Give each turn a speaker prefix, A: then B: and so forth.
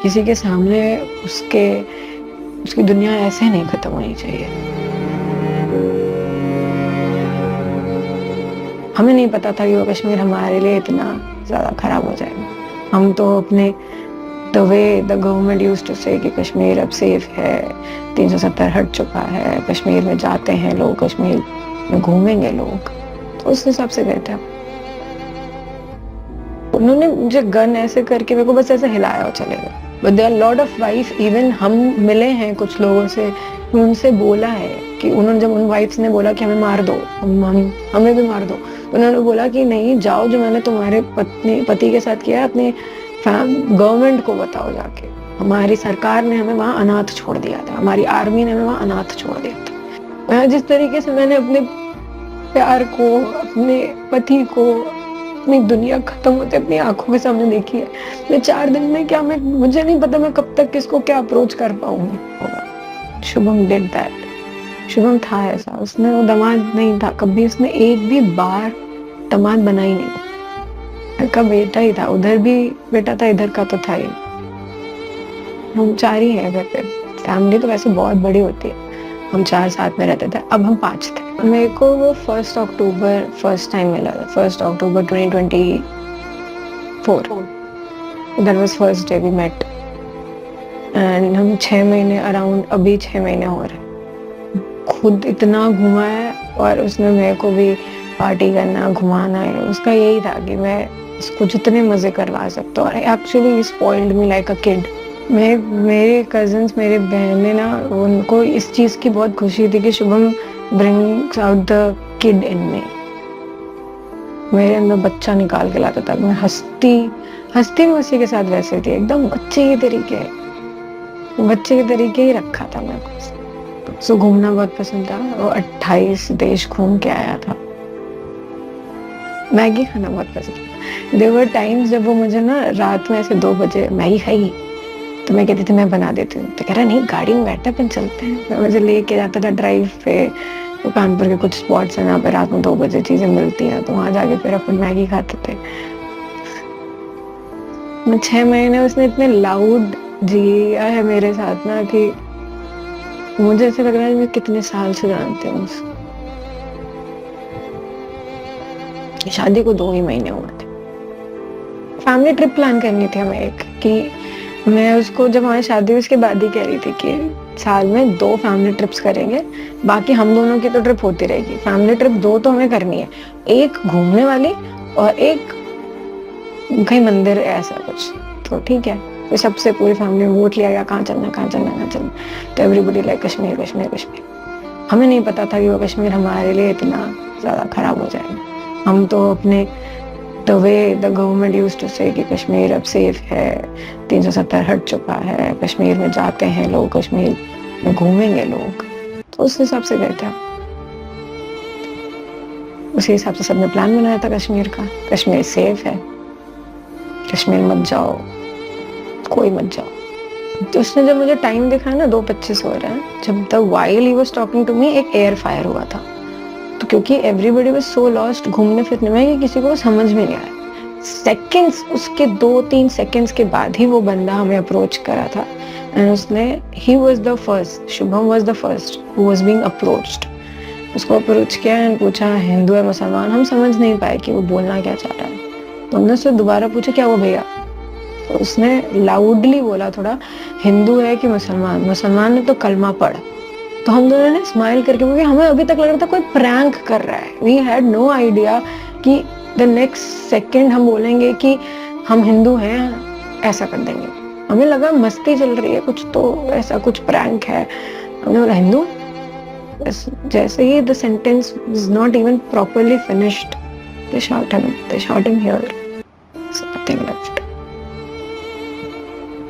A: किसी के सामने उसके उसकी दुनिया ऐसे नहीं खत्म होनी चाहिए। हमें नहीं पता था कि वो कश्मीर हमारे लिए इतना ज्यादा खराब हो जाएगा। हम तो अपने the way the government used to say कि कश्मीर अब सेफ है, 370 हट चुका है, कश्मीर में जाते हैं लोग, कश्मीर में घूमेंगे लोग, तो उस हिसाब से गए थे। उन्होंने मुझे गन ऐसे करके मेरे को बस ऐसे हिलाया और चले गए। But there are lot of wife, even हम मिले हैं कुछ लोगों से, उनसे बोला है कि उन्होंने जब उन वाइफ्स ने बोला कि हमें मार दो, हमें भी मार दो, उन्होंने बोला कि नहीं जाओ, जो मैंने तुम्हारे पति के साथ किया है अपने गवर्नमेंट को बताओ जाके। हमारी सरकार ने हमें वहां अनाथ छोड़ दिया था, हमारी आर्मी ने हमें वहां अनाथ छोड़ दिया था। जिस तरीके से मैंने अपने प्यार को, अपने पति को, अपनी दुनिया खत्म होते अपनी आंखों के सामने देखी है, मैं 4 दिन में क्या, मैं मुझे नहीं पता मैं कब तक किसको क्या अप्रोच कर पाऊंगी। Shubham did that. शुभम था ऐसा, उसने वो दामाद नहीं था कभी, उसने एक भी बार दामाद बना ही नहीं। का बेटा ही था, उधर भी बेटा था, इधर का तो था ही। हम 4 ही हैं घर पे, फैमिली तो वैसे बहुत बड़ी होती है। हम 4 साथ में रहते थे, अब हम 5 थे। मेरे को वो 1 अक्टूबर फर्स्ट टाइम मिला था, 1 October 2024। That was first day we met and हम 6 महीने अराउंड, अभी 6 महीने हो रहे। खुद इतना घुमा है और उसने मेरे को भी पार्टी करना, घुमाना है, उसका यही था कि मैं इसको जितने मजे करवा सकता हूँ। Actually spoiled me like a kid. मेरे कजिन्स, मेरे बहनें ना, उनको इस चीज की बहुत खुशी थी कि Shubham brings out the kid in me. मेरे अंदर बच्चा निकाल के लाता था। मैं हंसती उसी के साथ वैसे थी, एकदम बच्चे के तरीके ही रखा था मैं को। सो घूमना बहुत पसंद था। वो 28 देश घूम के आया था। मैगी खाना बहुत पसंद था। देयर वर टाइम्स जब वो मुझे ना रात में ऐसे 2 बजे मैगी खाई तो मैं कहती थी मैं बना देती हूँ, तो कह रहा नहीं गाड़ी में बैठते अपन चलते हैं। मुझे लेके जाता था ड्राइव पे, वो कानपुर के कुछ स्पॉट्स हैं जहाँ पे रात में 2 बजे चीजें मिलती हैं, तो वहां जाके फिर अपन मैगी खाते थे। मैं 6 महीने उसने इतने लाउड जिया है मेरे साथ ना कि मुझे ऐसे लग रहा है मैं कितने साल से जानती हूँ। शादी को 2 ही महीने हुए थे। फैमिली ट्रिप प्लान करनी थी हमें एक, कि मैं उसको जब हमारी शादी हुई उसके बाद ही कह रही थी कि साल में 2 फैमिली ट्रिप्स करेंगे, बाकी हम दोनों की तो ट्रिप होती रहेगी। फैमिली ट्रिप 2 तो हमें करनी है, एक घूमने वाली और एक कहीं मंदिर ऐसा कुछ। तो ठीक है, तो सबसे पूरी फैमिली में वोट लिया गया कहाँ चलना। तो एवरीबॉडी लाइक कश्मीर। हमें नहीं पता था कि वो कश्मीर हमारे लिए इतना ज्यादा खराब हो जाएगा। हम तो अपने the way the government used to say कि कश्मीर अब सेफ है, 370 हट चुका है, कश्मीर में जाते हैं लोग, कश्मीर में घूमेंगे लोग, तो उस हिसाब से गए थे। उसी हिसाब से सबने प्लान बनाया था कश्मीर का। कश्मीर सेफ है, कश्मीर मत जाओ, कोई मत जाओ। तो उसने जब मुझे टाइम दिखाया ना 2:25 हो रहा है, जब the while he was talking to me एक एयर फायर हुआ था। तो क्योंकि एवरीबॉडी वाज सो लॉस्ट घूमने फिरने में कि किसी को समझ में नहीं आया। सेकंड्स, उसके 2-3 सेकंड्स के बाद ही वो बंदा हमें अप्रोच करा था एंड उसने he was the first, Shubham was the first who was being approached. उसको अप्रोच किया एंड पूछा हिंदू है मुसलमान। हम समझ नहीं पाए कि वो बोलना क्या चाह रहा है, तो हमने उससे दोबारा पूछा क्या वो भैया, तो उसने लाउडली बोला थोड़ा, हिंदू है कि मुसलमान ने तो कलमा पढ़ा। तो हम दोनों ने स्माइल करके, क्योंकि हमें अभी तक लग रहा था कोई प्रैंक कर रहा है। वी हैड नो आइडिया कि द नेक्स्ट सेकंड हम बोलेंगे कि हम हिंदू हैं, ऐसा कर देंगे। हमें लगा मस्ती चल रही है कुछ, तो ऐसा कुछ प्रैंक है। हमने बोला हिंदू, जैसे ही the sentence was not even properly finished, they shot him here, so nothing left.